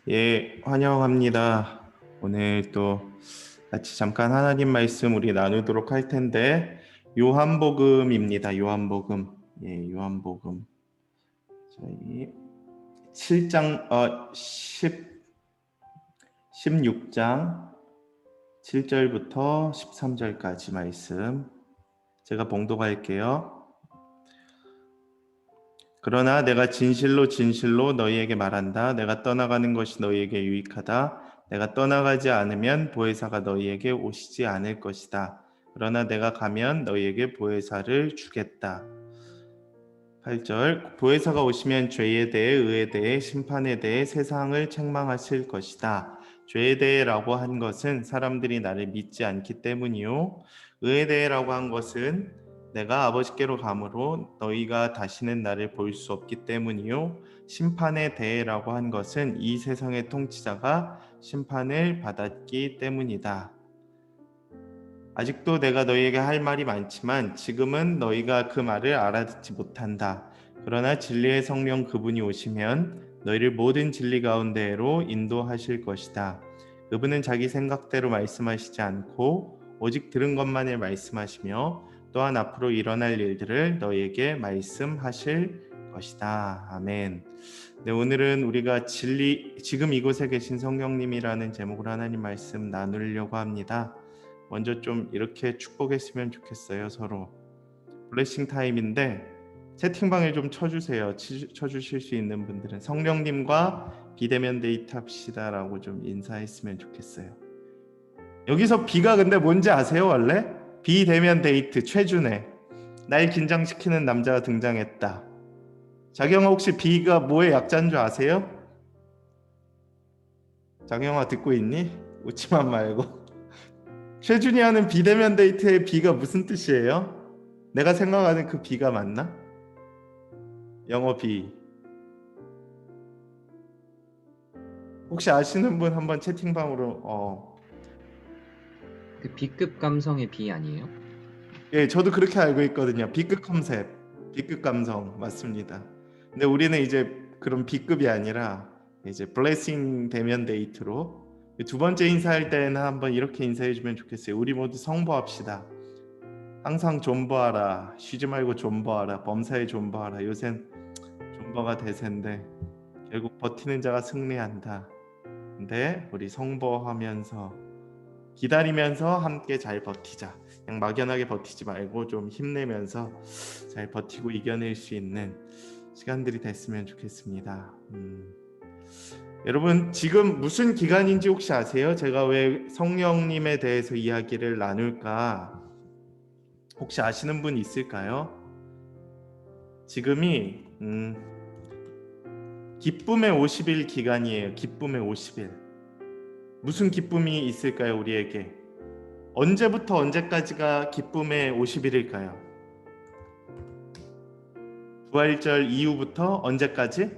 예, 환영합니다. 오늘 또 같이 잠깐 하나님 말씀 우리 나누도록 할 텐데 요한복음입니다. 요한복음. 예, 요한복음. 저희 7장 16장 7절부터 13절까지 말씀 제가 봉독할게요. 그러나 내가 진실로 진실로 너희에게 말한다. 내가 떠나가는 것이 너희에게 유익하다. 내가 떠나가지 않으면 보혜사가 너희에게 오시지 않을 것이다. 그러나 내가 가면 너희에게 보혜사를 주겠다. 8절 보혜사가 오시면 죄에 대해 의에 대해 심판에 대해 세상을 책망하실 것이다. 죄에 대해라고 한 것은 사람들이 나를 믿지 않기 때문이요. 의에 대해라고 한 것은 내가 아버지께로 가므로 너희가 다시는 나를 볼 수 없기 때문이요. 심판에 대해라고 한 것은 이 세상의 통치자가 심판을 받았기 때문이다. 아직도 내가 너희에게 할 말이 많지만 지금은 너희가 그 말을 알아듣지 못한다. 그러나 진리의 성령 그분이 오시면 너희를 모든 진리 가운데로 인도하실 것이다. 그분은 자기 생각대로 말씀하시지 않고 오직 들은 것만을 말씀하시며 또한 앞으로 일어날 일들을 너희에게 말씀하실 것이다. 아멘. 네, 오늘은 우리가 지금 이곳에 계신 성령님이라는 제목으로 하나님 말씀 나누려고 합니다. 먼저 좀 이렇게 축복했으면 좋겠어요. 서로 블레싱 타임인데 채팅방에 좀 쳐주세요. 쳐주실 수 있는 분들은 성령님과 비대면 데이트 합시다라고 좀 인사했으면 좋겠어요. 여기서 비가 근데 뭔지 아세요? 원래 비대면 데이트 최준혜 날 긴장시키는 남자가 등장했다. 자경아 혹시 비가 뭐의 약자인 줄 아세요? 자경아 듣고 있니? 웃지만 말고. 최준이 하는 비대면 데이트의 비가 무슨 뜻이에요? 내가 생각하는 그 비가 맞나? 영어 비. 혹시 아시는 분 한번 채팅방으로 그 B급 감성의 B 아니에요? 예, 저도 그렇게 알고 있거든요. B급 컨셉, B급 감성 맞습니다. 근데 우리는 이제 그런 B급이 아니라 이제 블레싱 대면 데이트로 두 번째 인사할 때는 한번 이렇게 인사해주면 좋겠어요. 우리 모두 성보합시다. 항상 존버하라. 쉬지 말고 존버하라. 범사에 존버하라. 요샌 존버가 대세인데 결국 버티는 자가 승리한다. 근데 우리 성보하면서 기다리면서 함께 잘 버티자. 그냥 막연하게 버티지 말고 좀 힘내면서 잘 버티고 이겨낼 수 있는 시간들이 됐으면 좋겠습니다. 여러분 지금 무슨 기간인지 혹시 아세요? 제가 왜 성령님에 대해서 이야기를 나눌까? 혹시 아시는 분 있을까요? 지금이 기쁨의 50일 기간이에요. 기쁨의 50일. 무슨 기쁨이 있을까요, 우리에게? 언제부터 언제까지가 기쁨의 50일일까요? 부활절 이후부터 언제까지?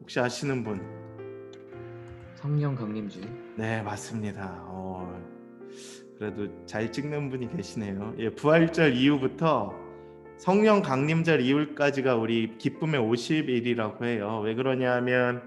혹시 아시는 분? 성령 강림주. 네, 맞습니다. 그래도 잘 찍는 분이 계시네요. 예, 부활절 이후부터 성령 강림절 이후까지가 우리 기쁨의 50일이라고 해요. 왜 그러냐면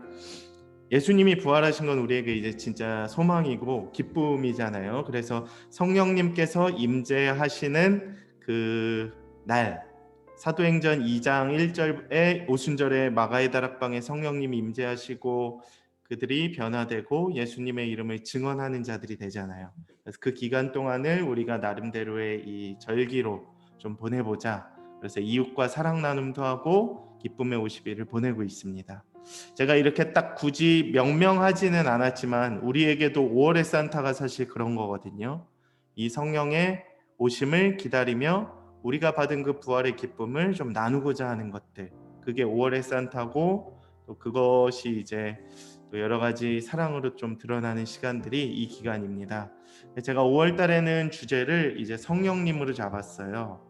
예수님이 부활하신 건 우리에게 이제 진짜 소망이고 기쁨이잖아요. 그래서 성령님께서 임재하시는 그 날, 사도행전 2장 1절에 오순절에 마가의 다락방에 성령님이 임재하시고 그들이 변화되고 예수님의 이름을 증언하는 자들이 되잖아요. 그래서 그 기간 동안을 우리가 나름대로의 이 절기로 좀 보내보자. 그래서 이웃과 사랑 나눔도 하고 기쁨의 50일을 보내고 있습니다. 제가 이렇게 딱 굳이 명명하지는 않았지만 우리에게도 5월의 산타가 사실 그런 거거든요. 이 성령의 오심을 기다리며 우리가 받은 그 부활의 기쁨을 좀 나누고자 하는 것들, 그게 5월의 산타고 또 그것이 이제 또 여러 가지 사랑으로 좀 드러나는 시간들이 이 기간입니다. 제가 5월 달에는 주제를 이제 성령님으로 잡았어요.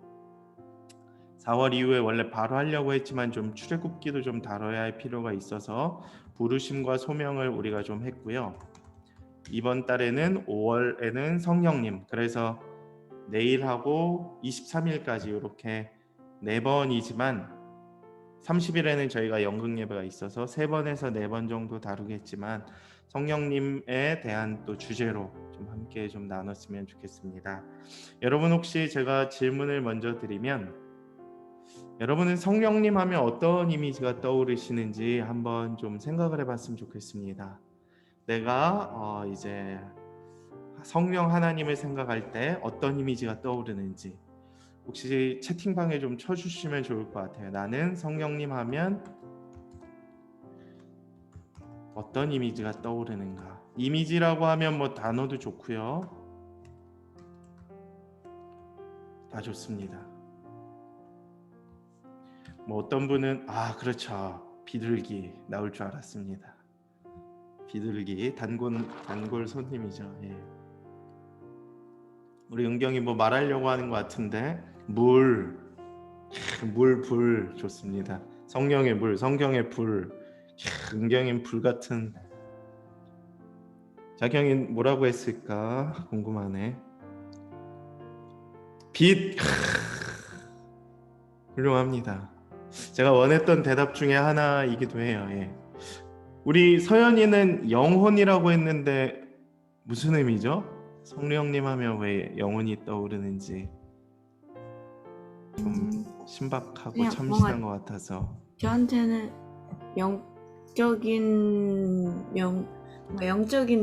4월 이후에 원래 바로 하려고 했지만 좀 출애굽기도 좀 다뤄야 할 필요가 있어서 부르심과 소명을 우리가 좀 했고요. 이번 달에는 5월에는 성령님, 그래서 내일하고 23일까지 이렇게 4번이지만 30일에는 저희가 연극 예배가 있어서 3번에서 4번 정도 다루겠지만 성령님에 대한 또 주제로 좀 함께 좀 나눴으면 좋겠습니다. 여러분 혹시 제가 질문을 먼저 드리면 여러분은 성령님 하면 어떤 이미지가 떠오르시는지 한번 좀 생각을 해봤으면 좋겠습니다. 내가 이제 성령 하나님을 생각할 때 어떤 이미지가 떠오르는지 혹시 채팅방에 좀 쳐주시면 좋을 것 같아요. 나는 성령님 하면 어떤 이미지가 떠오르는가. 이미지라고 하면 뭐 단어도 좋고요. 다 좋습니다. 뭐 어떤 분은 그렇죠. 비둘기 나올 줄 알았습니다. 비둘기 단골 손님이죠. 예. 우리 은경이 뭐 말하려고 하는 것 같은데 물, 불 좋습니다. 성령의 물, 성경의 불. 은경인 불 같은. 자경이 뭐라고 했을까 궁금하네. 빛. 훌륭합니다. 제가 원했던 대답 중에 하나이기도 해요. 예. 우리 서연이는 영혼이라고 했는데 무슨 의미죠? 성령님 하면 왜 영혼이 떠오르는지 좀 신박하고 그냥 참신한 뭔가 것 같아서. 저한테는 영적인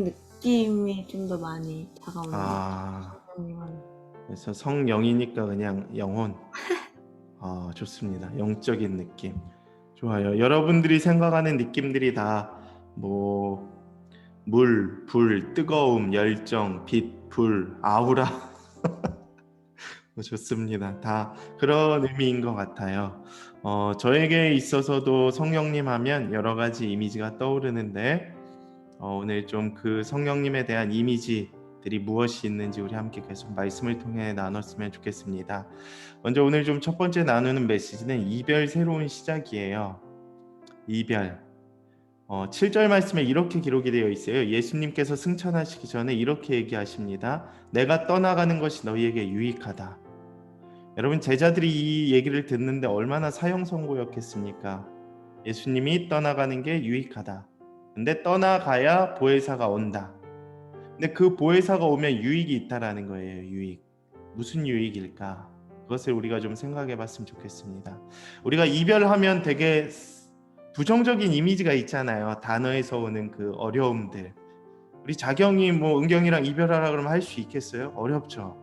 느낌이 좀 더 많이 다가오는 것 같아요. 그래서 성령이니까 그냥 영혼. 좋습니다. 영적인 느낌 좋아요. 여러분들이 생각하는 느낌들이 다 뭐 물, 불, 뜨거움, 열정, 빛, 불, 아우라 좋습니다. 다 그런 의미인 것 같아요. 저에게 있어서도 성령님 하면 여러 가지 이미지가 떠오르는데 오늘 좀 그 성령님에 대한 이미지들이 무엇이 있는지 우리 함께 계속 말씀을 통해 나눴으면 좋겠습니다. 먼저 오늘 좀 첫 번째 나누는 메시지는 이별 새로운 시작이에요. 이별. 7절 말씀에 이렇게 기록이 되어 있어요. 예수님께서 승천하시기 전에 이렇게 얘기하십니다. 내가 떠나가는 것이 너희에게 유익하다. 여러분 제자들이 이 얘기를 듣는데 얼마나 사형선고였겠습니까? 예수님이 떠나가는 게 유익하다. 근데 떠나가야 보혜사가 온다. 근데 그 보혜사가 오면 유익이 있다라는 거예요. 유익. 무슨 유익일까? 그것을 우리가 좀 생각해 봤으면 좋겠습니다. 우리가 이별하면 되게 부정적인 이미지가 있잖아요. 단어에서 오는 그 어려움들. 우리 자경이 뭐 은경이랑 이별하라 그러면 할 수 있겠어요? 어렵죠.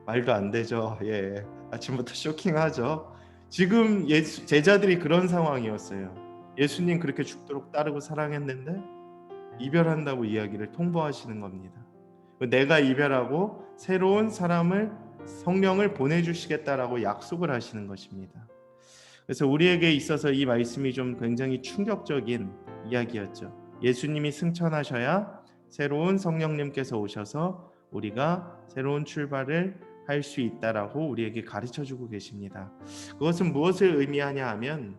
말도 안 되죠. 예. 아침부터 쇼킹하죠. 지금 제자들이 그런 상황이었어요. 예수님 그렇게 죽도록 따르고 사랑했는데 이별한다고 이야기를 통보하시는 겁니다. 내가 이별하고 새로운 사람을 성령을 보내주시겠다라고 약속을 하시는 것입니다. 그래서 우리에게 있어서 이 말씀이 좀 굉장히 충격적인 이야기였죠. 예수님이 승천하셔야 새로운 성령님께서 오셔서 우리가 새로운 출발을 할 수 있다라고 우리에게 가르쳐주고 계십니다. 그것은 무엇을 의미하냐 하면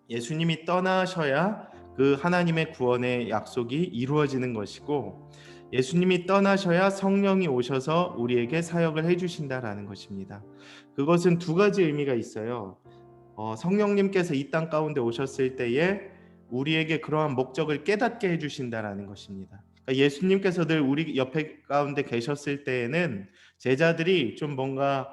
예수님이 떠나셔야 그 하나님의 구원의 약속이 이루어지는 것이고 예수님이 떠나셔야 성령이 오셔서 우리에게 사역을 해주신다라는 것입니다. 그것은 두 가지 의미가 있어요. 성령님께서 이 땅 가운데 오셨을 때에 우리에게 그러한 목적을 깨닫게 해주신다라는 것입니다. 그러니까 예수님께서 늘 우리 옆에 가운데 계셨을 때에는 제자들이 좀 뭔가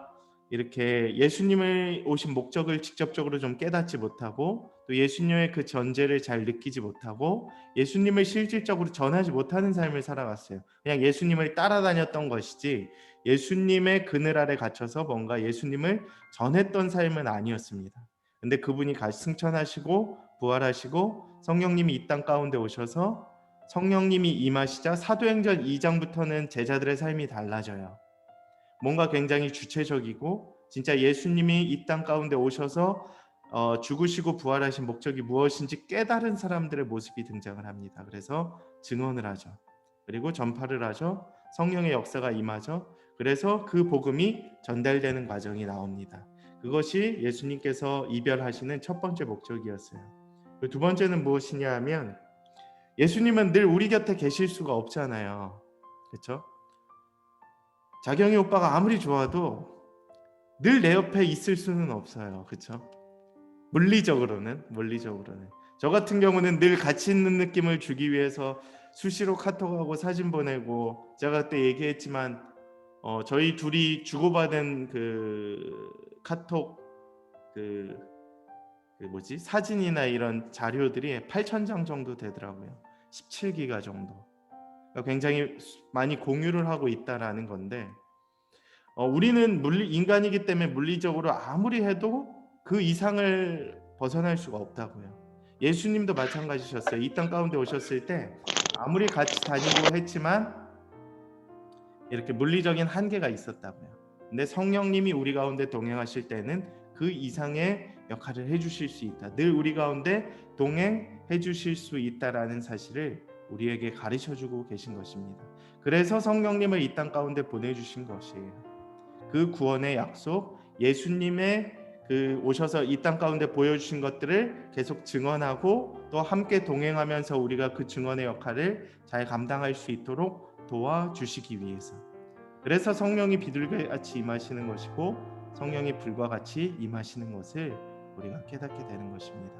이렇게 예수님을 오신 목적을 직접적으로 좀 깨닫지 못하고 또 예수님의 그 전제를 잘 느끼지 못하고 예수님을 실질적으로 전하지 못하는 삶을 살아갔어요. 그냥 예수님을 따라다녔던 것이지 예수님의 그늘 아래 갇혀서 뭔가 예수님을 전했던 삶은 아니었습니다. 근데 그분이 승천하시고 부활하시고 성령님이 이 땅 가운데 오셔서 성령님이 임하시자 사도행전 2장부터는 제자들의 삶이 달라져요. 뭔가 굉장히 주체적이고 진짜 예수님이 이 땅 가운데 오셔서 죽으시고 부활하신 목적이 무엇인지 깨달은 사람들의 모습이 등장을 합니다. 그래서 증언을 하죠. 그리고 전파를 하죠. 성령의 역사가 임하죠. 그래서 그 복음이 전달되는 과정이 나옵니다. 그것이 예수님께서 이별하시는 첫 번째 목적이었어요. 두 번째는 무엇이냐 하면 예수님은 늘 우리 곁에 계실 수가 없잖아요. 그렇죠? 자경이 오빠가 아무리 좋아도 늘 내 옆에 있을 수는 없어요. 그렇죠? 물리적으로는 저 같은 경우는 늘 같이 있는 느낌을 주기 위해서 수시로 카톡하고 사진 보내고, 제가 그때 얘기했지만 저희 둘이 주고받은 그 카톡 그 뭐지 사진이나 이런 자료들이 8,000장 정도 되더라고요. 17기가 정도. 그러니까 굉장히 많이 공유를 하고 있다라는 건데, 우리는 인간이기 때문에 물리적으로 아무리 해도 그 이상을 벗어날 수가 없다고요. 예수님도 마찬가지셨어요. 이 땅 가운데 오셨을 때 아무리 같이 다니고 했지만 이렇게 물리적인 한계가 있었다고요. 근데 성령님이 우리 가운데 동행하실 때는 그 이상의 역할을 해주실 수 있다. 늘 우리 가운데 동행해 주실 수 있다라는 사실을 우리에게 가르쳐주고 계신 것입니다. 그래서 성령님을 이 땅 가운데 보내주신 것이에요. 그 구원의 약속, 예수님의 그 오셔서 이 땅 가운데 보여주신 것들을 계속 증언하고 또 함께 동행하면서 우리가 그 증언의 역할을 잘 감당할 수 있도록 도와주시기 위해서. 그래서 성령이 비둘기같이 임하시는 것이고 성령이 불과 같이 임하시는 것을 우리가 깨닫게 되는 것입니다.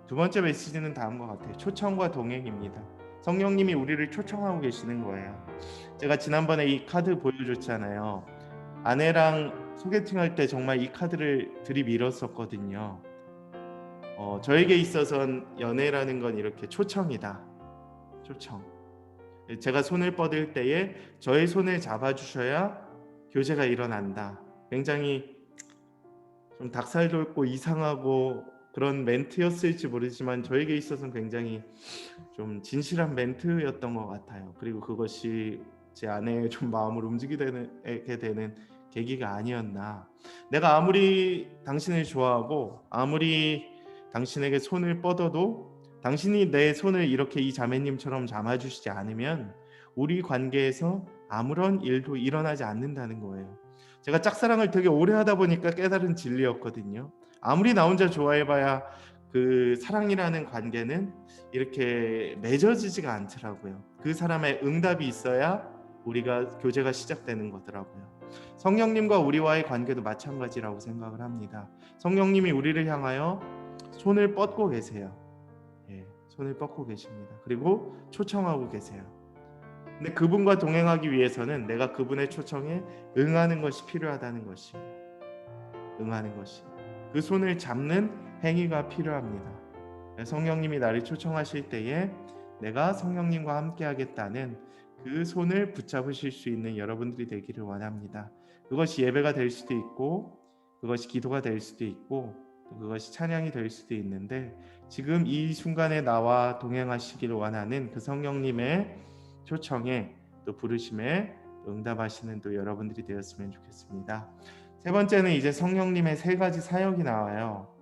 두 번째 메시지는 다음과 같아요. 초청과 동행입니다. 성령님이 우리를 초청하고 계시는 거예요. 제가 지난번에 이 카드 보여줬잖아요. 아내랑 소개팅할 때 정말 이 카드를 들이밀었었거든요. 저에게 있어서는 연애라는 건 이렇게 초청이다. 초청. 제가 손을 뻗을 때에 저의 손을 잡아주셔야 교제가 일어난다. 굉장히 좀 닭살 돋고 이상하고 그런 멘트였을지 모르지만 저에게 있어서는 굉장히 좀 진실한 멘트였던 것 같아요. 그리고 그것이 제 아내의 좀 마음을 움직이게 되는 계기가 아니었나. 내가 아무리 당신을 좋아하고 아무리 당신에게 손을 뻗어도 당신이 내 손을 이렇게 이 자매님처럼 잡아주시지 않으면 우리 관계에서 아무런 일도 일어나지 않는다는 거예요. 제가 짝사랑을 되게 오래 하다 보니까 깨달은 진리였거든요. 아무리 나 혼자 좋아해봐야 그 사랑이라는 관계는 이렇게 맺어지지가 않더라고요. 그 사람의 응답이 있어야 우리가 교제가 시작되는 거더라고요. 성령님과 우리와의 관계도 마찬가지라고 생각을 합니다. 성령님이 우리를 향하여 손을 뻗고 계세요. 손을 뻗고 계십니다. 그리고 초청하고 계세요. 근데 그분과 동행하기 위해서는 내가 그분의 초청에 응하는 것이 필요하다는 것이에요. 응하는 것이. 그 손을 잡는 행위가 필요합니다. 성령님이 나를 초청하실 때에 내가 성령님과 함께 하겠다는 그 손을 붙잡으실 수 있는 여러분들이 되기를 원합니다. 그것이 예배가 될 수도 있고 그것이 기도가 될 수도 있고 또 그것이 찬양이 될 수도 있는데 지금 이 순간에 나와 동행하시기를 원하는 그 성령님의 초청에 또 부르심에 응답하시는 또 여러분들이 되었으면 좋겠습니다. 세 번째는 이제 성령님의 세 가지 사역이 나와요.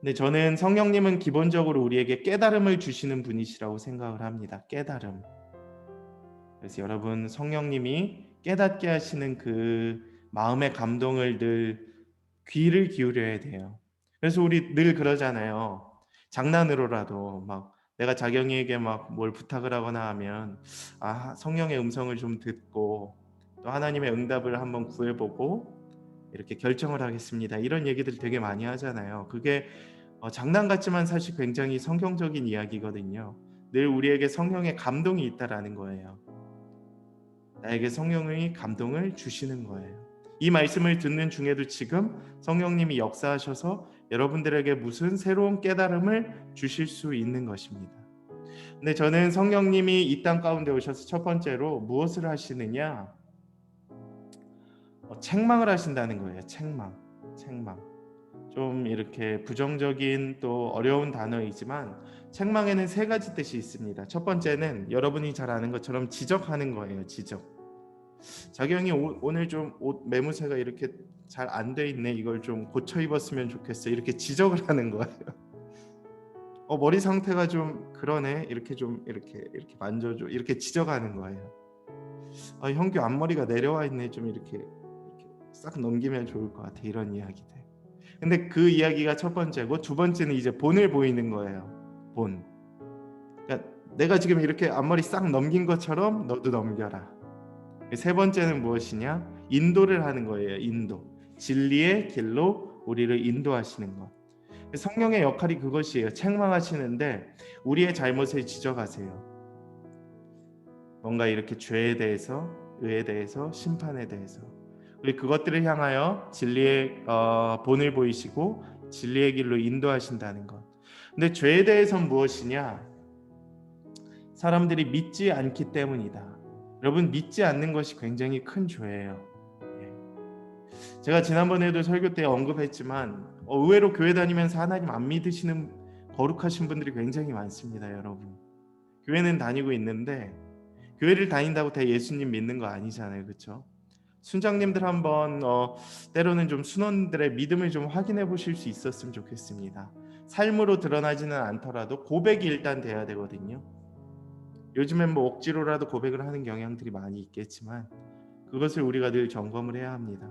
근데 저는 성령님은 기본적으로 우리에게 깨달음을 주시는 분이시라고 생각을 합니다. 깨달음. 그래서 여러분 성령님이 깨닫게 하시는 그 마음의 감동을 늘 귀를 기울여야 돼요. 그래서 우리 늘 그러잖아요. 장난으로라도 막 내가 자경이에게 막 뭘 부탁을 하거나 하면 성령의 음성을 좀 듣고 또 하나님의 응답을 한번 구해보고 이렇게 결정을 하겠습니다. 이런 얘기들 되게 많이 하잖아요. 그게 장난 같지만 사실 굉장히 성경적인 이야기거든요. 늘 우리에게 성령의 감동이 있다라는 거예요. 나에게 성령의 감동을 주시는 거예요. 이 말씀을 듣는 중에도 지금 성령님이 역사하셔서 여러분들에게 무슨 새로운 깨달음을 주실 수 있는 것입니다. 근데 저는 성령님이 이 땅 가운데 오셔서 첫 번째로 무엇을 하시느냐? 책망을 하신다는 거예요. 책망. 좀 이렇게 부정적인 또 어려운 단어이지만 책망에는 세 가지 뜻이 있습니다. 첫 번째는 여러분이 잘 아는 것처럼 지적하는 거예요. 지적. 자경이 오늘 좀 옷 매무새가 이렇게 잘 안 돼 있네. 이걸 좀 고쳐 입었으면 좋겠어. 이렇게 지적을 하는 거예요. 머리 상태가 좀 그러네. 이렇게 좀 이렇게 만져줘. 이렇게 지적하는 거예요. 형규 앞머리가 내려와 있네. 좀 이렇게 싹 넘기면 좋을 것 같아. 이런 이야기들. 근데 그 이야기가 첫 번째고 두 번째는 이제 본을 보이는 거예요. 본. 그러니까 내가 지금 이렇게 앞머리 싹 넘긴 것처럼 너도 넘겨라. 세 번째는 무엇이냐? 인도를 하는 거예요. 인도. 진리의 길로 우리를 인도하시는 것. 성령의 역할이 그것이에요. 책망하시는데 우리의 잘못을 지적하세요. 뭔가 이렇게 죄에 대해서, 의에 대해서, 심판에 대해서 우리 그것들을 향하여 진리의 본을 보이시고 진리의 길로 인도하신다는 것. 근데 죄에 대해서는 무엇이냐? 사람들이 믿지 않기 때문이다. 여러분, 믿지 않는 것이 굉장히 큰 죄예요. 제가 지난번에도 설교 때 언급했지만 의외로 교회 다니면서 하나님 안 믿으시는 거룩하신 분들이 굉장히 많습니다. 여러분, 교회는 다니고 있는데 교회를 다닌다고 다 예수님 믿는 거 아니잖아요. 그렇죠? 순장님들 한번 때로는 좀 순원들의 믿음을 좀 확인해 보실 수 있었으면 좋겠습니다. 삶으로 드러나지는 않더라도 고백이 일단 돼야 되거든요. 요즘엔 뭐 억지로라도 고백을 하는 경향들이 많이 있겠지만 그것을 우리가 늘 점검을 해야 합니다.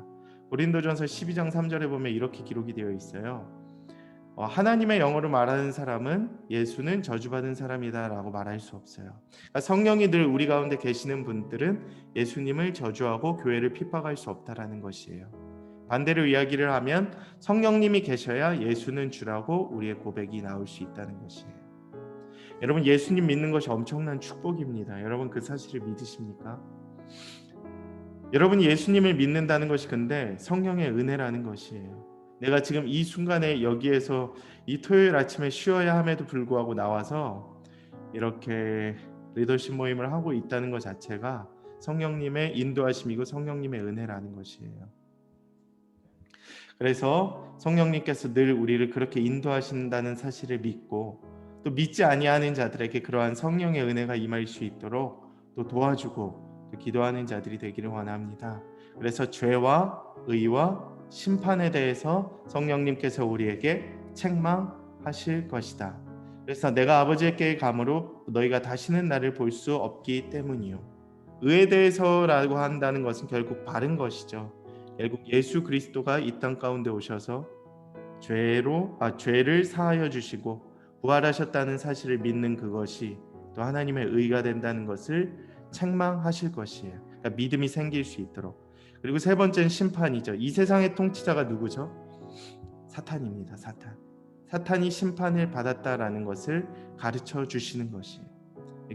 고린도전서 12장 3절에 보면 이렇게 기록이 되어 있어요. 하나님의 영어로 말하는 사람은 예수는 저주받은 사람이다 라고 말할 수 없어요. 그러니까 성령이 늘 우리 가운데 계시는 분들은 예수님을 저주하고 교회를 핍박할 수 없다라는 것이에요. 반대로 이야기를 하면 성령님이 계셔야 예수는 주라고 우리의 고백이 나올 수 있다는 것이에요. 여러분, 예수님 믿는 것이 엄청난 축복입니다. 여러분, 그 사실을 믿으십니까? 여러분이 예수님을 믿는다는 것이 근데 성령의 은혜라는 것이에요. 내가 지금 이 순간에 여기에서 이 토요일 아침에 쉬어야 함에도 불구하고 나와서 이렇게 리더십 모임을 하고 있다는 것 자체가 성령님의 인도하심이고 성령님의 은혜라는 것이에요. 그래서 성령님께서 늘 우리를 그렇게 인도하신다는 사실을 믿고 또 믿지 아니하는 자들에게 그러한 성령의 은혜가 임할 수 있도록 또 도와주고 또 기도하는 자들이 되기를 원합니다. 그래서 죄와 의와 심판에 대해서 성령님께서 우리에게 책망하실 것이다. 그래서 내가 아버지께 감으로 너희가 다시는 나를 볼 수 없기 때문이요. 의에 대해서라고 한다는 것은 결국 바른 것이죠. 결국 예수 그리스도가 이 땅 가운데 오셔서 죄를 사하여 주시고 부활하셨다는 사실을 믿는 그것이 또 하나님의 의가 된다는 것을 책망하실 것이에요. 그러니까 믿음이 생길 수 있도록. 그리고 세 번째는 심판이죠. 이 세상의 통치자가 누구죠? 사탄입니다. 사탄이 심판을 받았다라는 것을 가르쳐 주시는 것이에요.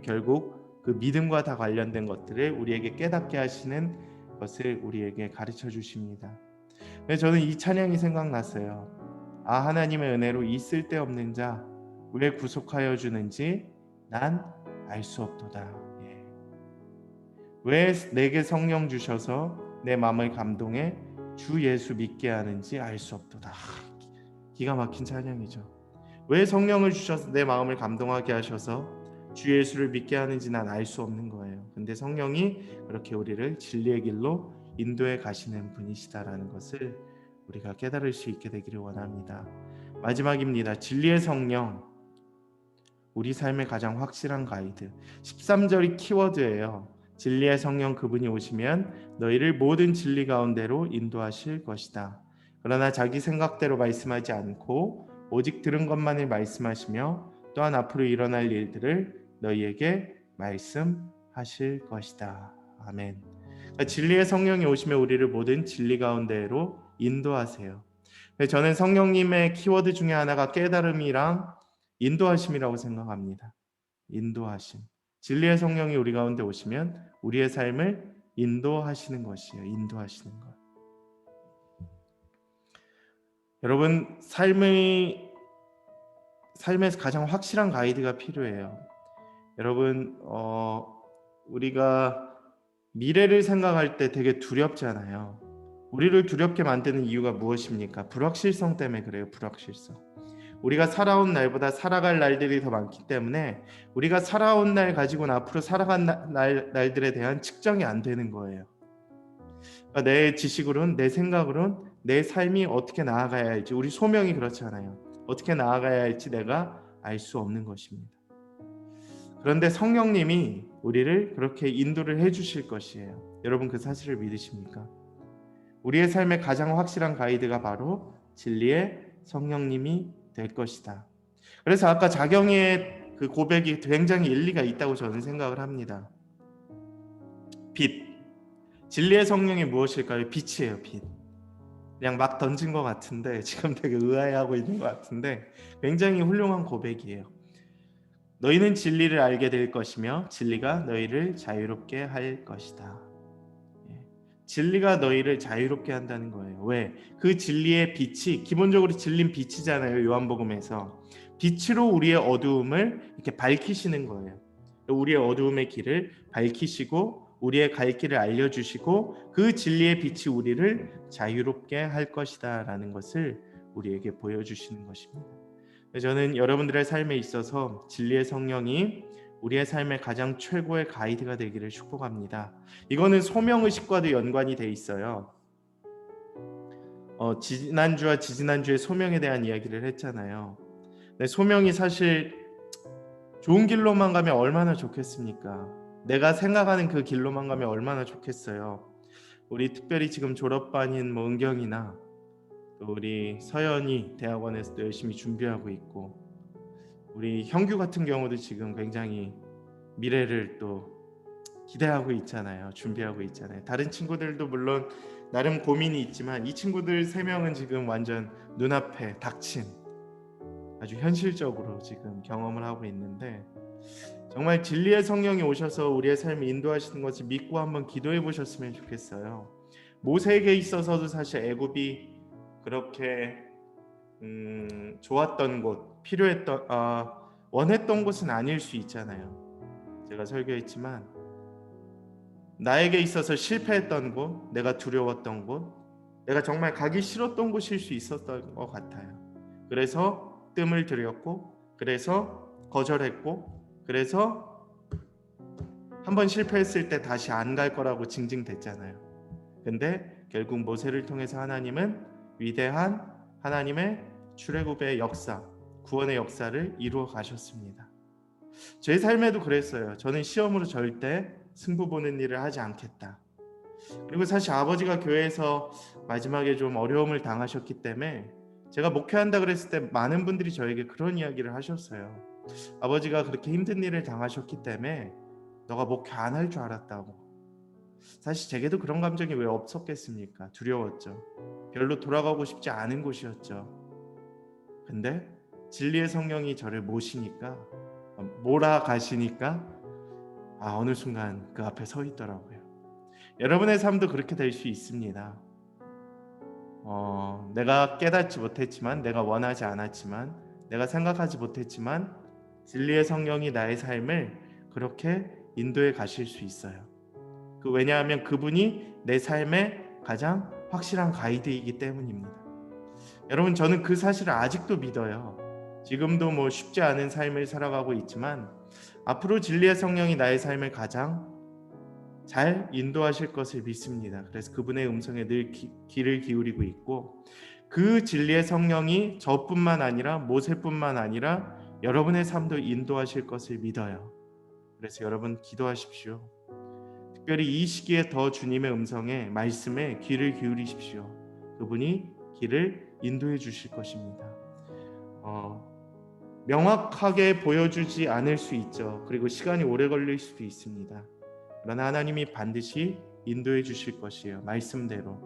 결국 그 믿음과 다 관련된 것들을 우리에게 깨닫게 하시는 것을 우리에게 가르쳐 주십니다. 그래서 저는 이 찬양이 생각났어요. 하나님의 은혜로 이 쓸데없는 자 왜 구속하여 주는지 난 알 수 없도다. 왜 내게 성령 주셔서 내 마음을 감동해 주 예수 믿게 하는지 알 수 없도다. 기가 막힌 찬양이죠. 왜 성령을 주셔서 내 마음을 감동하게 하셔서 주 예수를 믿게 하는지 난 알 수 없는 거예요. 근데 성령이 그렇게 우리를 진리의 길로 인도해 가시는 분이시다라는 것을 우리가 깨달을 수 있게 되기를 원합니다. 마지막입니다. 진리의 성령, 우리 삶의 가장 확실한 가이드. 13절이 키워드예요. 진리의 성령 그분이 오시면 너희를 모든 진리 가운데로 인도하실 것이다. 그러나 자기 생각대로 말씀하지 않고 오직 들은 것만을 말씀하시며 또한 앞으로 일어날 일들을 너희에게 말씀하실 것이다. 아멘. 그러니까 진리의 성령이 오시면 우리를 모든 진리 가운데로 인도하세요. 저는 성령님의 키워드 중에 하나가 깨달음이랑 인도하심이라고 생각합니다. 인도하심. 진리의 성령이 우리 가운데 오시면 우리의 삶을 인도하시는 것이에요. 인도하시는 것. 여러분, 삶에서 가장 확실한 가이드가 필요해요. 여러분, 우리가 미래를 생각할 때 되게 두렵잖아요. 우리를 두렵게 만드는 이유가 무엇입니까? 불확실성 때문에 그래요. 불확실성. 우리가 살아온 날보다 살아갈 날들이 더 많기 때문에 우리가 살아온 날 가지고는 앞으로 살아간 날들에 대한 측정이 안 되는 거예요. 그러니까 내 지식으로는, 내 생각으로는 내 삶이 어떻게 나아가야 할지, 우리 소명이 그렇잖아요. 어떻게 나아가야 할지 내가 알 수 없는 것입니다. 그런데 성령님이 우리를 그렇게 인도를 해주실 것이에요. 여러분, 그 사실을 믿으십니까? 우리의 삶의 가장 확실한 가이드가 바로 진리의 성령님이 될 것이다. 그래서 아까 자경이의 그 고백이 굉장히 일리가 있다고 저는 생각을 합니다. 빛. 진리의 성령이 무엇일까요? 빛이에요. 빛. 그냥 막 던진 것 같은데 지금 되게 의아해하고 있는 것 같은데 굉장히 훌륭한 고백이에요. 너희는 진리를 알게 될 것이며 진리가 너희를 자유롭게 할 것이다. 예. 진리가 너희를 자유롭게 한다는 거예요. 왜? 그 진리의 빛이 기본적으로 진리는 빛이잖아요. 요한복음에서 빛으로 우리의 어두움을 이렇게 밝히시는 거예요. 우리의 어두움의 길을 밝히시고 우리의 갈 길을 알려주시고 그 진리의 빛이 우리를 자유롭게 할 것이다라는 것을 우리에게 보여주시는 것입니다. 저는 여러분들의 삶에 있어서 진리의 성령이 우리의 삶의 가장 최고의 가이드가 되기를 축복합니다. 이거는 소명의식과도 연관이 돼 있어요. 지난주와 지지난주에 소명에 대한 이야기를 했잖아요. 근데 소명이 사실 좋은 길로만 가면 얼마나 좋겠습니까? 내가 생각하는 그 길로만 가면 얼마나 좋겠어요. 우리 특별히 지금 졸업반인 뭐 은경이나 또 우리 서연이 대학원에서도 열심히 준비하고 있고 우리 형규 같은 경우도 지금 굉장히 미래를 또 기대하고 있잖아요. 준비하고 있잖아요. 다른 친구들도 물론 나름 고민이 있지만 이 친구들 3명은 지금 완전 눈앞에 닥친 아주 현실적으로 지금 경험을 하고 있는데 정말 진리의 성령이 오셔서 우리의 삶을 인도하시는 것을 믿고 한번 기도해 보셨으면 좋겠어요. 모세에게 있어서도 사실 애굽이 그렇게 좋았던 곳, 필요했던 원했던 곳은 아닐 수 있잖아요. 제가 설교했지만 나에게 있어서 실패했던 곳, 내가 두려웠던 곳, 내가 정말 가기 싫었던 곳일 수 있었던 것 같아요. 그래서 뜸을 들였고, 그래서 거절했고, 그래서 한번 실패했을 때 다시 안 갈 거라고 징징댔잖아요. 근데 결국 모세를 통해서 하나님은 위대한 하나님의 출애굽의 역사, 구원의 역사를 이루어 가셨습니다. 제 삶에도 그랬어요. 저는 시험으로 절대 승부 보는 일을 하지 않겠다. 그리고 사실 아버지가 교회에서 마지막에 좀 어려움을 당하셨기 때문에 제가 목회한다 그랬을 때 많은 분들이 저에게 그런 이야기를 하셨어요. 아버지가 그렇게 힘든 일을 당하셨기 때문에 너가 목회 안 할 줄 알았다고. 사실 제게도 그런 감정이 왜 없었겠습니까? 두려웠죠. 별로 돌아가고 싶지 않은 곳이었죠. 근데 진리의 성령이 저를 모시니까 몰아가시니까 어느 순간 그 앞에 서 있더라고요. 여러분의 삶도 그렇게 될 수 있습니다. 내가 깨닫지 못했지만, 내가 원하지 않았지만, 내가 생각하지 못했지만 진리의 성령이 나의 삶을 그렇게 인도해 가실 수 있어요. 왜냐하면 그분이 내 삶의 가장 확실한 가이드이기 때문입니다. 여러분, 저는 그 사실을 아직도 믿어요. 지금도 뭐 쉽지 않은 삶을 살아가고 있지만 앞으로 진리의 성령이 나의 삶을 가장 잘 인도하실 것을 믿습니다. 그래서 그분의 음성에 늘 귀를 기울이고 있고 그 진리의 성령이 저뿐만 아니라 모세뿐만 아니라 여러분의 삶도 인도하실 것을 믿어요. 그래서 여러분 기도하십시오. 특별히 이 시기에 더 주님의 음성에 말씀에 귀를 기울이십시오. 그분이 길을 인도해 주실 것입니다. 명확하게 보여주지 않을 수 있죠. 그리고 시간이 오래 걸릴 수도 있습니다. 그러나 하나님이 반드시 인도해 주실 것이에요. 말씀대로.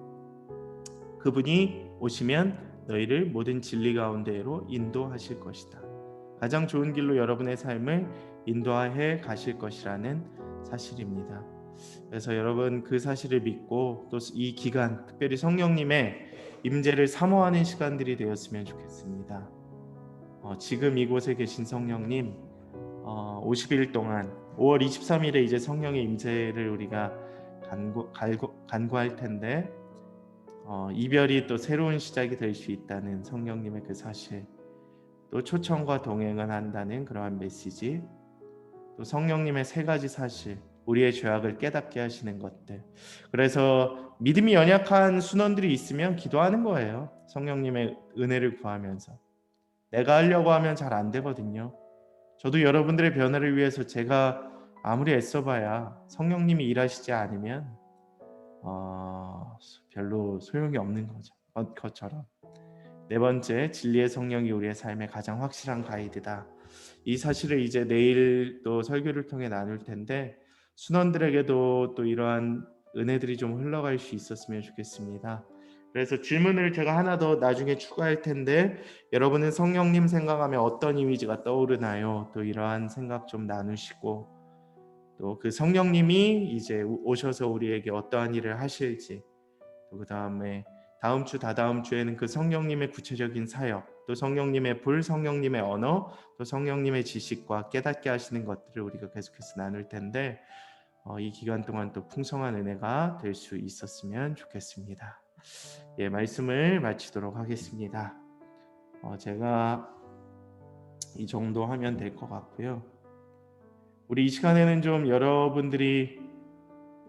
그분이 오시면 너희를 모든 진리 가운데로 인도하실 것이다. 가장 좋은 길로 여러분의 삶을 인도해 가실 것이라는 사실입니다. 그래서 여러분 그 사실을 믿고 또 이 기간 특별히 성령님의 임재를 사모하는 시간들이 되었으면 좋겠습니다. 지금 이곳에 계신 성령님 50일 동안 5월 23일에 이제 성령의 임재를 우리가 간구할 텐데 이별이 또 새로운 시작이 될 수 있다는 성령님의 그 사실, 또 초청과 동행을 한다는 그러한 메시지, 또 성령님의 3가지 사실, 우리의 죄악을 깨닫게 하시는 것들. 그래서 믿음이 연약한 순원들이 있으면 기도하는 거예요. 성령님의 은혜를 구하면서. 내가 하려고 하면 잘 안 되거든요. 저도 여러분들의 변화를 위해서 제가 아무리 애써봐야 성령님이 일하시지 않으면 별로 소용이 없는 것처럼. 4번째, 진리의 성령이 우리의 삶의 가장 확실한 가이드다. 이 사실을 이제 내일 또 설교를 통해 나눌 텐데 순원들에게도 또 이러한 은혜들이 좀 흘러갈 수 있었으면 좋겠습니다. 그래서 질문을 제가 하나 더 나중에 추가할 텐데 여러분은 성령님 생각하면 어떤 이미지가 떠오르나요? 또 이러한 생각 좀 나누시고 또 그 성령님이 이제 오셔서 우리에게 어떠한 일을 하실지 또 그다음에 다음 주 다다음 주에는 그 성령님의 구체적인 사역 또 성령님의 불 성령님의 언어 또 성령님의 지식과 깨닫게 하시는 것들을 우리가 계속해서 나눌 텐데 이 기간 동안 또 풍성한 은혜가 될 수 있었으면 좋겠습니다. 예, 말씀을 마치도록 하겠습니다. 제가 이 정도 하면 될 것 같고요. 우리 이 시간에는 좀 여러분들이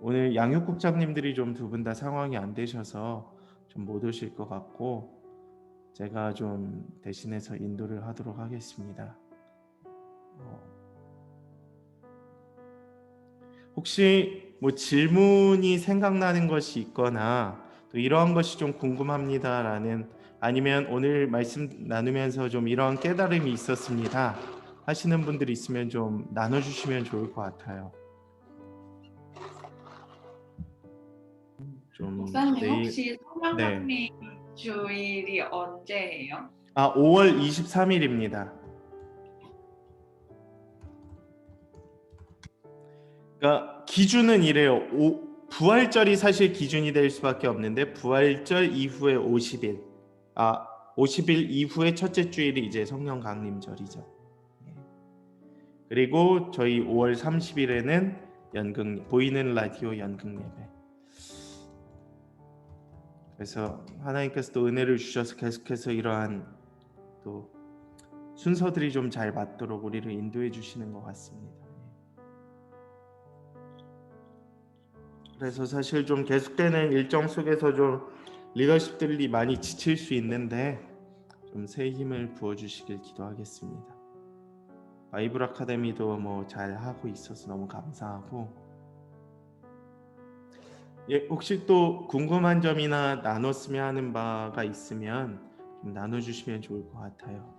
오늘 양육국장님들이 좀 두 분 다 상황이 안 되셔서 좀 못 오실 것 같고 제가 좀 대신해서 인도를 하도록 하겠습니다. 혹시 뭐 질문이 생각나는 것이 있거나 또 이러한 것이 좀 궁금합니다라는 아니면 오늘 말씀 나누면서 좀 이러한 깨달음이 있었습니다 하시는 분들이 있으면 좀 나눠주시면 좋을 것 같아요. 좀 목사님 내일 혹시 네. 성령님 주일이 언제예요? 5월 23일입니다. 그러니까 기준은 이래요. 부활절이 사실 기준이 될 수밖에 없는데 부활절 이후에 50일 50일 이후에 첫째 주일이 이제 성령 강림절이죠. 그리고 저희 5월 30일에는 연극 보이는 라디오 연극 예배. 그래서 하나님께서 또 은혜를 주셔서 계속해서 이러한 또 순서들이 좀 잘 맞도록 우리를 인도해 주시는 것 같습니다. 그래서 사실 좀 계속되는 일정 속에서 좀 리더십들이 많이 지칠 수 있는데 좀 새 힘을 부어 주시길 기도하겠습니다. 바이블 아카데미도 뭐 잘 하고 있어서 너무 감사하고 혹시 또 궁금한 점이나 나눴으면 하는 바가 있으면 좀 나눠주시면 좋을 것 같아요.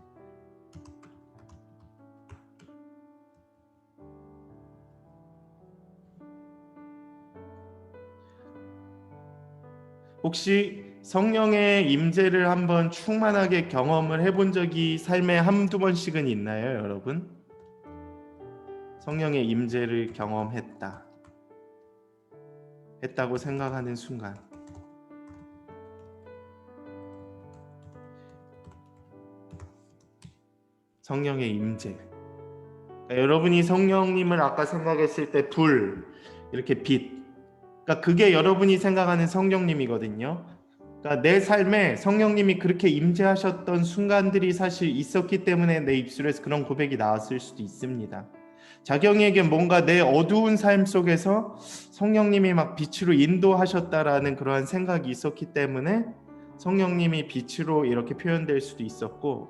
혹시 성령의 임재를 한번 충만하게 경험을 해본 적이 삶에 한두 번씩은 있나요, 여러분? 성령의 임재를 했다고 생각하는 순간 성령의 임재 그러니까 여러분이 성령님을 아까 생각했을 때 불, 이렇게 빛 그러니까 그게 여러분이 생각하는 성령님이거든요. 그러니까 내 삶에 성령님이 그렇게 임재하셨던 순간들이 사실 있었기 때문에 내 입술에서 그런 고백이 나왔을 수도 있습니다. 자경이에게 뭔가 내 어두운 삶 속에서 성령님이 막 빛으로 인도하셨다라는 그러한 생각이 있었기 때문에 성령님이 빛으로 이렇게 표현될 수도 있었고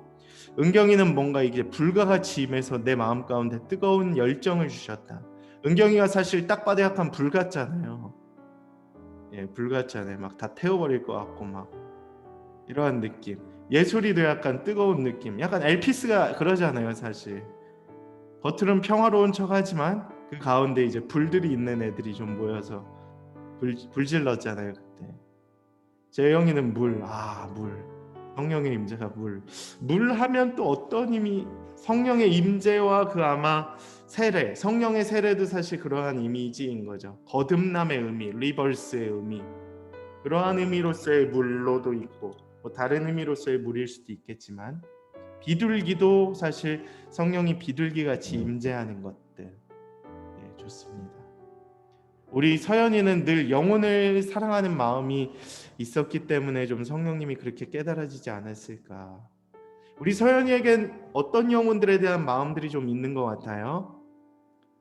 은경이는 뭔가 이게 불과 같이 임해서 내 마음 가운데 뜨거운 열정을 주셨다. 은경이가 사실 딱 봐도 약간 불 같잖아요. 불 같잖아요. 막 다 태워버릴 것 같고 막 이러한 느낌. 예솔이도 약간 뜨거운 느낌. 약간 엘피스가 그러잖아요, 사실. 겉으로는 평화로운 척하지만 그 가운데 이제 불들이 있는 애들이 좀 모여서 불질렀잖아요 그때. 재영이는 물. 성령의 임재가 물 하면 또 어떤 의미? 성령의 임재와 그 아마 세례, 성령의 세례도 사실 그러한 이미지인 거죠. 거듭남의 의미, 리버스의 의미. 그러한 의미로서의 물로도 있고 뭐 다른 의미로서의 물일 수도 있겠지만 비둘기도 사실 성령이 비둘기같이 임재하는 것들. 좋습니다. 우리 서연이는 늘 영혼을 사랑하는 마음이 있었기 때문에 좀 성령님이 그렇게 깨달아지지 않았을까. 우리 서연이에겐 어떤 영혼들에 대한 마음들이 좀 있는 것 같아요.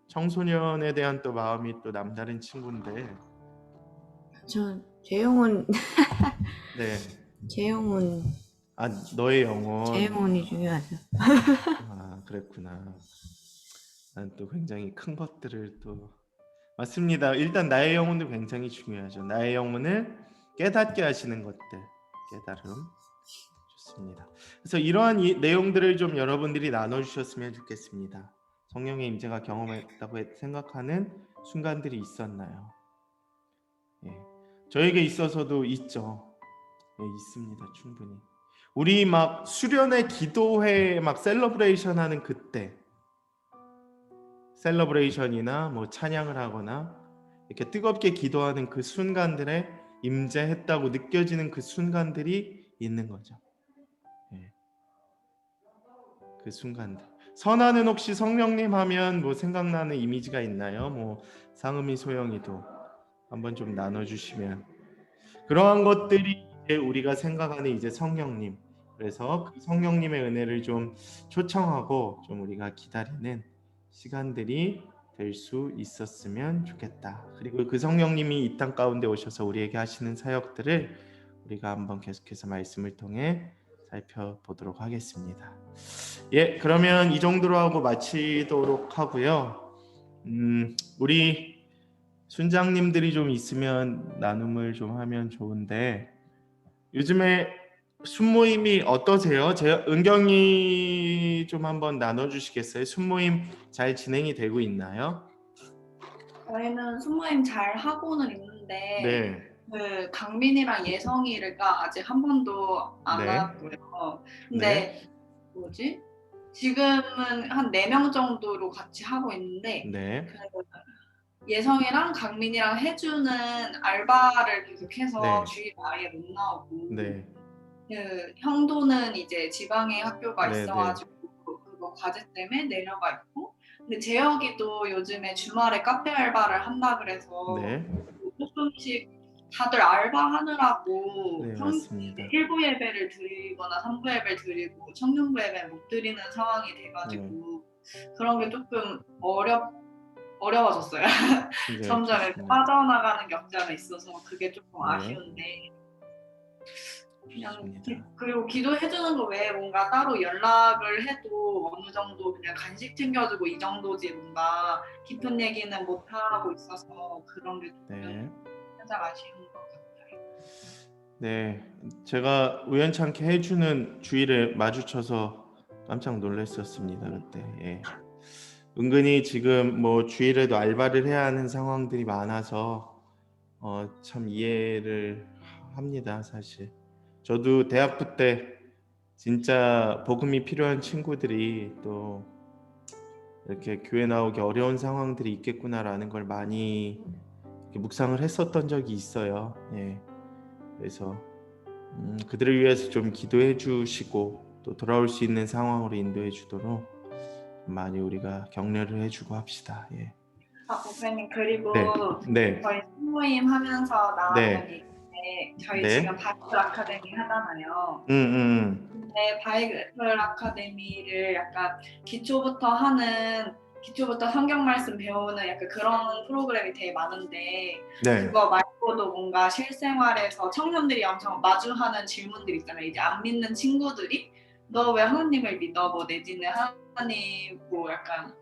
청소년에 대한 또 마음이 또 남다른 친구인데. 재영은 네. 재영은 너의 영혼. 제 영혼이 중요하죠. 그랬구나. 난 또 굉장히 큰 것들을 또 맞습니다. 일단 나의 영혼도 굉장히 중요하죠. 나의 영혼을 깨닫게 하시는 것들, 깨달음 좋습니다. 그래서 이러한 내용들을 좀 여러분들이 나눠주셨으면 좋겠습니다. 성령의 임재가 경험했다고 생각하는 순간들이 있었나요? 저에게 있어서도 있죠. 예, 있습니다. 충분히. 우리 막 수련회 기도회 막 셀러브레이션 하는 그때 셀러브레이션이나 뭐 찬양을 하거나 이렇게 뜨겁게 기도하는 그 순간들에 임재했다고 느껴지는 그 순간들이 있는 거죠. 예. 그 순간들. 선아는 혹시 성령님 하면 뭐 생각나는 이미지가 있나요? 뭐 상음이 소영이도 한번 좀 나눠주시면. 그러한 것들이 이제 우리가 생각하는 이제 성령님. 그래서 그 성령님의 은혜를 좀 초청하고 좀 우리가 기다리는 시간들이 될 수 있었으면 좋겠다. 그리고 그 성령님이 이 땅 가운데 오셔서 우리에게 하시는 사역들을 우리가 한번 계속해서 말씀을 통해 살펴보도록 하겠습니다. 예, 그러면 이 정도로 하고 마치도록 하고요. 우리 순장님들이 좀 있으면 나눔을 좀 하면 좋은데 요즘에 순모임이 어떠세요? 은경이 좀 한번 나눠주시겠어요? 순모임 잘 진행이 되고 있나요? 저희는 순모임 잘 하고는 있는데 네, 그 강민이랑 예성이가 아직 한 번도 안 네. 왔고요. 근데 뭐지? 지금은 한 4명 정도로 같이 하고 있는데 네, 그 예성이랑 강민이랑 해주는 알바를 계속해서 네. 주일에 아예 못 나오고 네, 그 형도는 이제 지방에 학교가 네, 있어가지고 그거 과제 때문에 내려가 있고 근데 재혁이도 요즘에 주말에 카페 알바를 한다 그래서 네, 조금씩 다들 알바하느라고 네, 평소에 맞습니다. 1부 예배를 드리거나 3부 예배를 드리고 청년부 예배를 못 드리는 상황이 돼가지고 그런 게 조금 어려워졌어요. 네, 점점 이렇게 좋습니다. 빠져나가는 격차가 있어서 그게 조금 네. 아쉬운데 그냥 좋습니다. 그리고 기도해주는 거 외에 뭔가 따로 연락을 해도 어느 정도 그냥 간식 챙겨주고 이 정도지 뭔가 깊은 얘기는 못 하고 있어서 그런 게 조금 네. 살짝 아쉬운 것 같아요. 네, 제가 우연찮게 해주는 주일에 마주쳐서 깜짝 놀랐었습니다. 그때. 예. 은근히 지금 뭐 주일에도 알바를 해야 하는 상황들이 많아서 참 이해를 합니다. 사실 저도 대학부 때 진짜 복음이 필요한 친구들이 또 이렇게 교회 나오기 어려운 상황들이 있겠구나라는 걸 많이 이렇게 묵상을 했었던 적이 있어요. 예. 그래서 그들을 위해서 좀 기도해 주시고 또 돌아올 수 있는 상황으로 인도해 주도록 많이 우리가 격려를 해주고 합시다. 예. 목사님 그리고 네, 네, 저희 신모임 하면서 나왔던 네, 얘기인데 저희 네. 지금 바이블 아카데미 하잖아요. 음, 음, 근데 바이블 아카데미를 약간 기초부터 성경 말씀 배우는 약간 그런 프로그램이 되게 많은데 네, 그거 말고도 뭔가 실생활에서 청년들이 엄청 마주하는 질문들 있잖아요. 이제 안 믿는 친구들이 너 왜 하나님을 믿어? 뭐 내지는 하나님 뭐 약간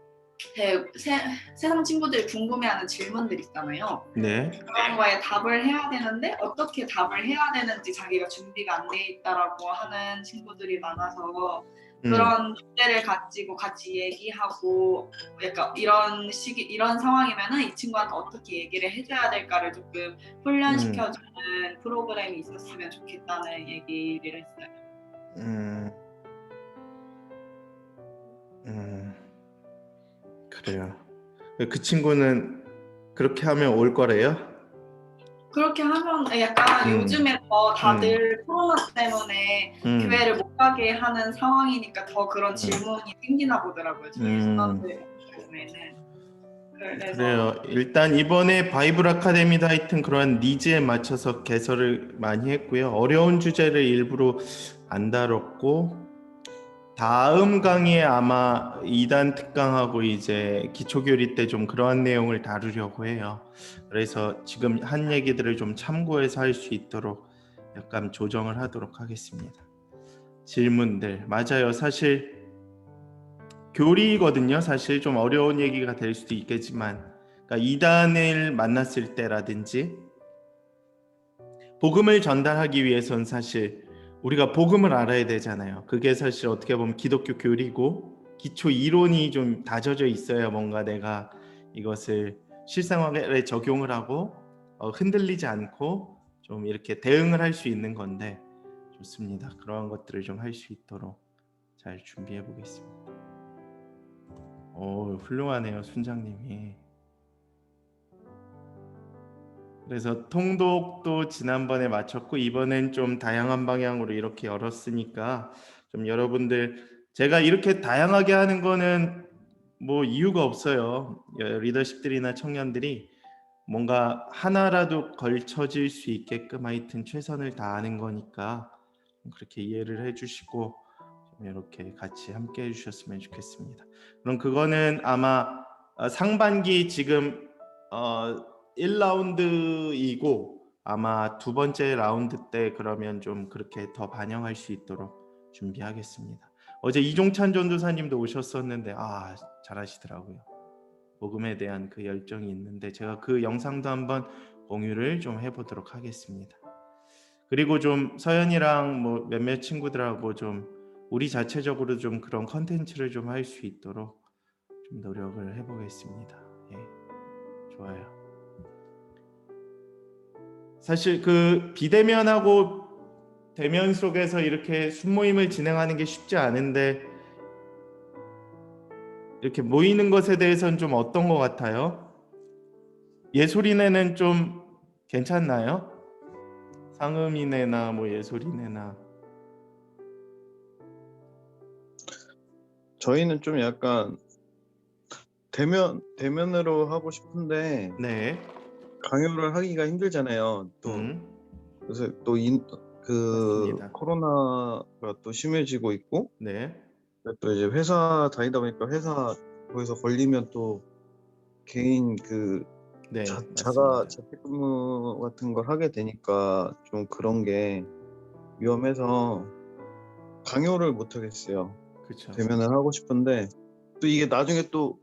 세상 친구들이 궁금해하는 질문들 있잖아요. 네, 그런 거에 답을 해야 되는데 어떻게 답을 해야 되는지 자기가 준비가 안 돼 있다라고 하는 친구들이 많아서 그런 주제를 가지고 같이 얘기하고 약간 이런 상황이면은 이 친구한테 어떻게 얘기를 해줘야 될까를 조금 훈련시켜주는 프로그램이 있었으면 좋겠다는 얘기를 했어요. 음, 그래요. 그 친구는 그렇게 하면 올 거래요? 그렇게 하면 약간 요즘에 더 다들 코로나 때문에 교회를 못 가게 하는 상황이니까 더 그런 질문이 생기나 보더라고요. 저희 선원들 중에는. 그래요. 일단 이번에 바이블 아카데미도 하여튼 그런 니즈에 맞춰서 개설을 많이 했고요. 어려운 주제를 일부러 안 다뤘고 다음 강의에 아마 2단 특강하고 이제 기초교리 때 좀 그러한 내용을 다루려고 해요. 그래서 지금 한 얘기들을 좀 참고해서 할 수 있도록 약간 조정을 하도록 하겠습니다. 질문들 맞아요. 사실 교리거든요. 사실 좀 어려운 얘기가 될 수도 있겠지만 그러니까 2단을 만났을 때라든지 복음을 전달하기 위해선 사실 우리가 복음을 알아야 되잖아요. 그게 사실 어떻게 보면 기독교 교리고 기초 이론이 좀 다져져 있어야 뭔가 내가 이것을 실생활에 적용을 하고 흔들리지 않고 좀 이렇게 대응을 할 수 있는 건데 좋습니다. 그러한 것들을 좀 할 수 있도록 잘 준비해 보겠습니다. 훌륭하네요, 순장님이. 그래서 통독도 지난번에 마쳤고 이번엔 좀 다양한 방향으로 이렇게 열었으니까 좀 여러분들, 제가 이렇게 다양하게 하는 거는 뭐 이유가 없어요. 리더십들이나 청년들이 뭔가 하나라도 걸쳐질 수 있게끔 하여튼 최선을 다하는 거니까 그렇게 이해를 해주시고 좀 이렇게 같이 함께 해주셨으면 좋겠습니다. 그럼 그거는 아마 상반기 지금 1라운드이고 아마 두 번째 라운드 때 그러면 좀 그렇게 더 반영할 수 있도록 준비하겠습니다. 어제 이종찬 전도사님도 오셨었는데 잘하시더라고요. 복음에 대한 그 열정이 있는데 제가 그 영상도 한번 공유를 좀 해보도록 하겠습니다. 그리고 좀 서연이랑 뭐 몇몇 친구들하고 좀 우리 자체적으로 좀 그런 컨텐츠를 좀 할 수 있도록 좀 노력을 해보겠습니다. 예, 좋아요. 사실 그 비대면하고 대면 속에서 이렇게 순모임을 진행하는 게 쉽지 않은데 이렇게 모이는 것에 대해서는 좀 어떤 것 같아요? 예소리네는 좀 괜찮나요? 상음이네나 뭐 예소리네나. 저희는 좀 약간 대면으로 하고 싶은데 네. 강요를 하기가 힘들잖아요. 또 요새 또 맞습니다. 코로나가 또 심해지고 있고 네. 또 이제 회사 다니다 보니까 회사 거기서 걸리면 또 개인 네, 자가 맞습니다. 재택근무 같은 걸 하게 되니까 좀 그런 게 위험해서 강요를 못 하겠어요. 그렇죠. 대면을 하고 싶은데 또 이게 나중에 또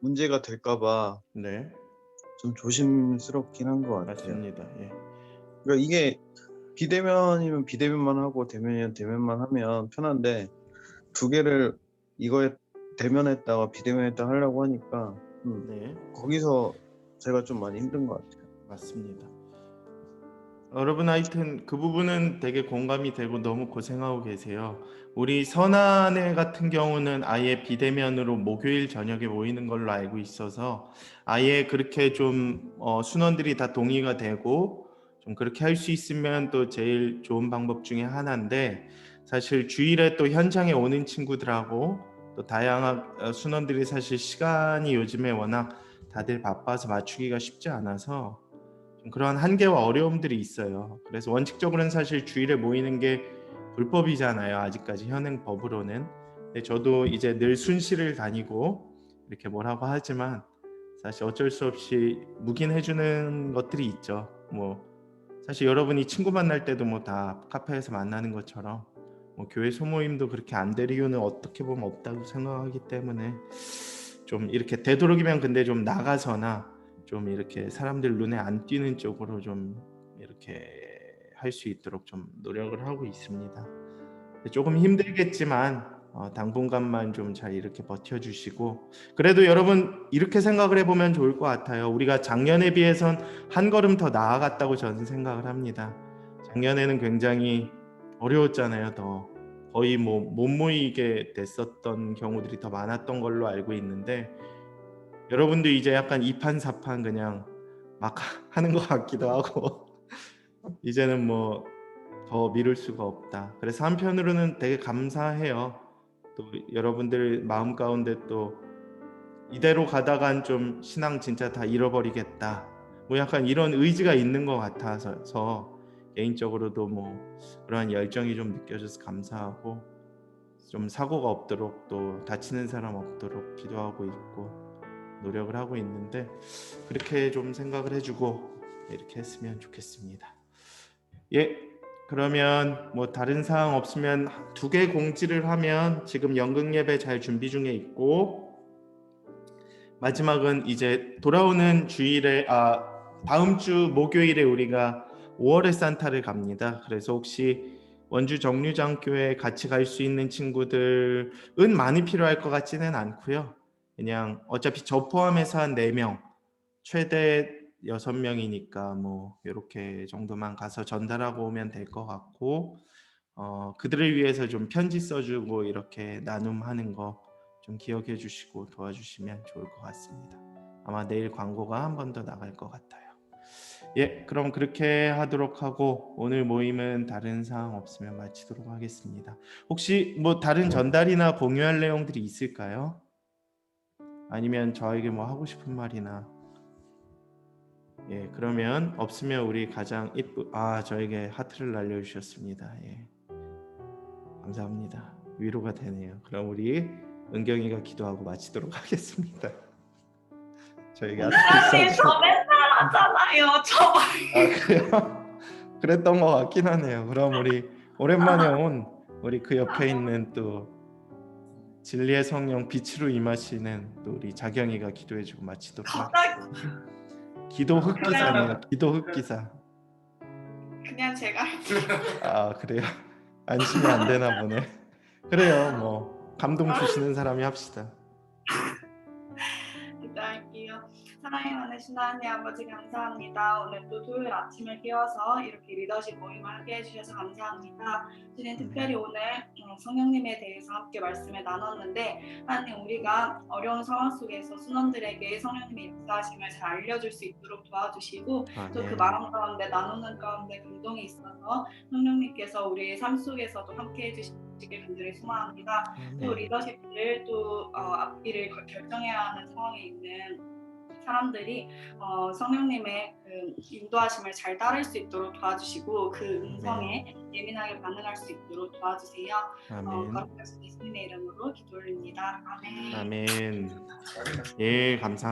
문제가 될까봐 네, 좀 조심스럽긴 한 것 같아요. 맞습니다. 예. 그러니까 이게 비대면이면 비대면만 하고 대면이면 대면만 하면 편한데 두 개를 이거에 대면했다가 비대면했다 하려고 하니까 네, 거기서 제가 좀 많이 힘든 것 같아요. 맞습니다. 여러분 하여튼 그 부분은 되게 공감이 되고 너무 고생하고 계세요. 우리 선안회 같은 경우는 아예 비대면으로 목요일 저녁에 모이는 걸로 알고 있어서 아예 그렇게 좀 순원들이 다 동의가 되고 좀 그렇게 할 수 있으면 또 제일 좋은 방법 중에 하나인데, 사실 주일에 또 현장에 오는 친구들하고 또 다양한 순원들이 사실 시간이 요즘에 워낙 다들 바빠서 맞추기가 쉽지 않아서 좀 그런 한계와 어려움들이 있어요. 그래서 원칙적으로는 사실 주일에 모이는 게 불법이잖아요. 아직까지 현행 법으로는. 근데 저도 이제 늘 순시를 다니고 이렇게 뭐라고 하지만 사실 어쩔 수 없이 묵인해주는 것들이 있죠. 뭐 사실 여러분이 친구 만날 때도 뭐 다 카페에서 만나는 것처럼 뭐 교회 소모임도 그렇게 안 될 이유는 어떻게 보면 없다고 생각하기 때문에 좀 이렇게 되도록이면 근데 좀 나가서나 좀 이렇게 사람들 눈에 안 띄는 쪽으로 좀 이렇게 할 수 있도록 좀 노력을 하고 있습니다. 조금 힘들겠지만 당분간만 좀 잘 이렇게 버텨주시고, 그래도 여러분 이렇게 생각을 해보면 좋을 것 같아요. 우리가 작년에 비해선 한 걸음 더 나아갔다고 저는 생각을 합니다. 작년에는 굉장히 어려웠잖아요. 더 거의 뭐 못 모이게 됐었던 경우들이 더 많았던 걸로 알고 있는데, 여러분도 이제 약간 이판사판 그냥 막 하는 것 같기도 하고 이제는 뭐 더 미룰 수가 없다. 그래서 한편으로는 되게 감사해요. 또 여러분들 마음 가운데 또 이대로 가다간 좀 신앙 진짜 다 잃어버리겠다, 뭐 약간 이런 의지가 있는 것 같아서 개인적으로도 뭐 그러한 열정이 좀 느껴져서 감사하고, 좀 사고가 없도록 또 다치는 사람 없도록 기도하고 있고 노력을 하고 있는데, 그렇게 좀 생각을 해주고 이렇게 했으면 좋겠습니다. 예, 그러면 뭐 다른 사항 없으면 두 개 공지를 하면, 지금 연극 예배 잘 준비 중에 있고, 마지막은 이제 돌아오는 주일에 다음 주 목요일에 우리가 5월의 산타를 갑니다. 그래서 혹시 원주 정류장교회 같이 갈 수 있는 친구들은 많이 필요할 것 같지는 않고요. 그냥 어차피 저 포함해서 한 4명, 최대 6명이니까 뭐 이렇게 정도만 가서 전달하고 오면 될 것 같고, 그들을 위해서 좀 편지 써주고 이렇게 나눔하는 거 좀 기억해 주시고 도와주시면 좋을 것 같습니다. 아마 내일 광고가 한 번 더 나갈 것 같아요. 예, 그럼 그렇게 하도록 하고 오늘 모임은 다른 사항 없으면 마치도록 하겠습니다. 혹시 뭐 다른 전달이나 공유할 내용들이 있을까요? 아니면 저에게 뭐 하고 싶은 말이나. 예, 그러면 없으면 우리 가장 저에게 하트를 날려주셨습니다. 예, 감사합니다. 위로가 되네요. 그럼 우리 은경이가 기도하고 마치도록 하겠습니다. 저에게 하트 사장님 쏴주셔서- 저 맨날 하잖아요. 저 그래요? 그랬던 것 같긴 하네요. 그럼 우리 오랜만에 온 우리 그 옆에 있는 또 진리의 성령 빛으로 임하시는 또 우리 자경이가 기도해주고 마치도록 갑자기 하겠습니다. 기도 흑기사네요. 기도 흑기사. 그냥 제가 할게요. 아, 그래요? 안심이 안 되나 보네. 그래요. 뭐 감동 주시는 사람이 합시다. 기도할게요. 사랑이 많으신 하나님 아버지 감사합니다. 오늘 또 토요일 아침을 깨워서 이렇게 리더십 모임을 하게 해주셔서 감사합니다. 주님 특별히 오늘 성령님에 대해서 함께 말씀을 나눴는데 하나님 우리가 어려운 상황 속에서 순원들에게 성령님의 역사하심을 잘 알려줄 수 있도록 도와주시고 또 그 마음 가운데 나누는 가운데 감동이 있어서 성령님께서 우리의 삶 속에서도 함께 해주시길 간절히 소망합니다. 또 리더십을 또 앞길을 결정해야 하는 상황에 있는 사람들이 성령님의 그 인도하심을 잘 따를 수 있도록 도와주시고 그 음성에 예민하게 반응할 수 있도록 도와주세요. 아멘. 거룩하신 예수님의 이름으로 기도 올립니다. 아멘. 아멘. 예, 감사합니다.